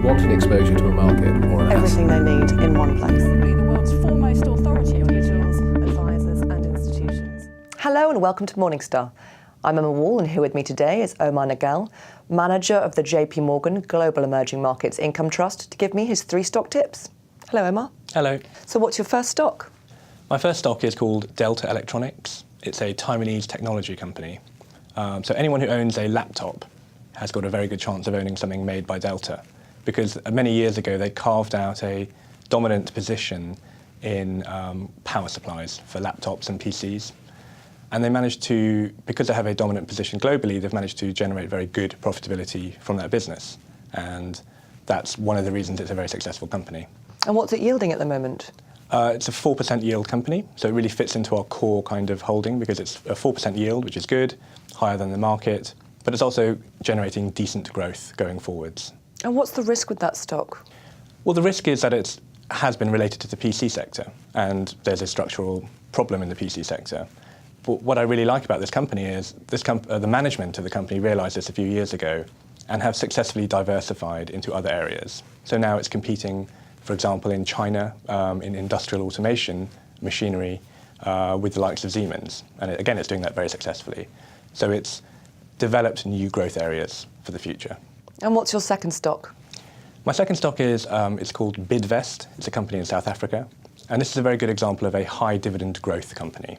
You want an exposure to a market or an Everything asset. they need in one place. The world's foremost authority on Individuals, advisors and institutions. Hello and welcome to Morningstar. I'm Emma Wall, and here with me today is Omar Nagel, manager of the JP Morgan Global Emerging Markets Income Trust, to give me his 3 stock tips. Hello, Omar. Hello. So what's your first stock? My first stock is called Delta Electronics. It's a Taiwanese technology company. So anyone who owns a laptop has got a very good chance of owning something made by Delta, because many years ago they carved out a dominant position in power supplies for laptops and PCs. And they managed to, because they have a dominant position globally, they've managed to generate very good profitability from their business. And that's one of the reasons it's a very successful company. And what's it yielding at the moment? It's a 4% yield company, so it really fits into our core kind of holding because it's a 4% yield, which is good, higher than the market, but it's also generating decent growth going forwards. And what's the risk with that stock? Well, the risk is that it has been related to the PC sector, and there's a structural problem in the PC sector. But what I really like about this company is the management of the company realised this a few years ago and have successfully diversified into other areas. So now it's competing, for example, in China, in industrial automation, machinery, with the likes of Siemens. And again, it's doing that very successfully. So it's developed new growth areas for the future. And what's your second stock? My second stock is it's called Bidvest. It's a company in South Africa. And this is a very good example of a high dividend growth company.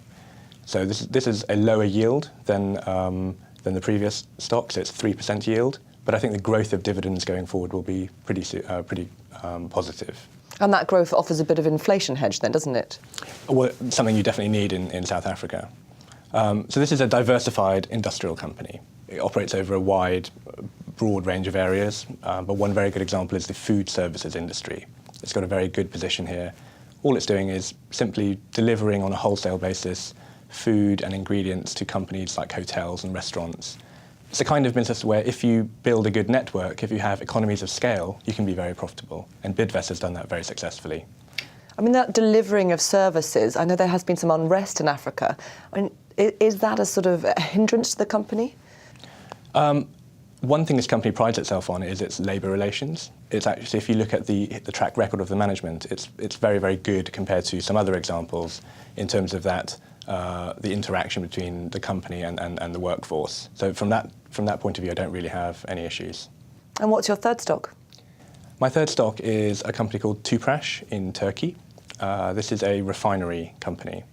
So this is a lower yield than the previous stock, so it's 3% yield. But I think the growth of dividends going forward will be pretty positive. And that growth offers a bit of inflation hedge then, doesn't it? Well, something you definitely need in South Africa. So this is a diversified industrial company. It operates over a wide, broad range of areas, but one very good example is the food services industry. It's got a very good position here. All it's doing is simply delivering on a wholesale basis food and ingredients to companies like hotels and restaurants. It's the kind of business where if you build a good network, if you have economies of scale, you can be very profitable. And Bidvest has done that very successfully. I mean, that delivering of services, I know there has been some unrest in Africa. I mean, is that a sort of a hindrance to the company? One thing this company prides itself on is its labour relations. It's actually, if you look at the track record of the management, it's very, very good compared to some other examples in terms of that, the interaction between the company and the workforce. So from that point of view, I don't really have any issues. And what's your third stock? My third stock is a company called Tüpraş in Turkey. This is a refinery company.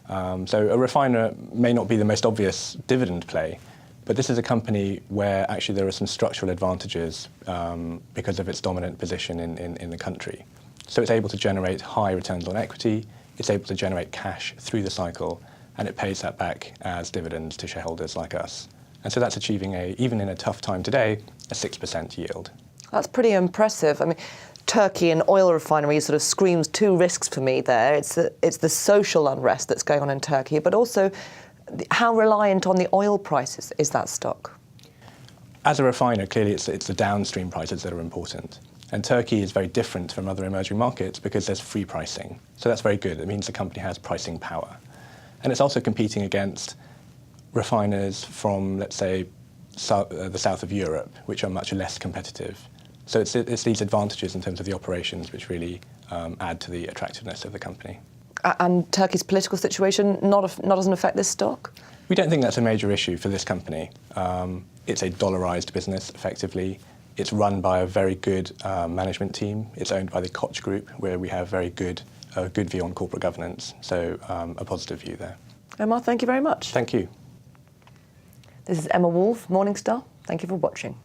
So a refiner may not be the most obvious dividend play, but this is a company where actually there are some structural advantages because of its dominant position in the country. So it's able to generate high returns on equity, it's able to generate cash through the cycle, and it pays that back as dividends to shareholders like us. And so that's achieving, even in a tough time today, a 6% yield. That's pretty impressive. I mean, Turkey and oil refineries sort of screams 2 risks for me there. It's the social unrest that's going on in Turkey, but also how reliant on the oil prices is that stock? As a refiner, clearly it's the downstream prices that are important. And Turkey is very different from other emerging markets because there's free pricing. So that's very good. It means the company has pricing power. And it's also competing against refiners from, let's say, the south of Europe, which are much less competitive. So it's these advantages in terms of the operations which really add to the attractiveness of the company. And Turkey's political situation doesn't affect this stock? We don't think that's a major issue for this company. It's a dollarized business, effectively. It's run by a very good management team. It's owned by the Koch Group, where we have a good view on corporate governance. So a positive view there. Omar, thank you very much. Thank you. This is Emma Wall, Morningstar. Thank you for watching.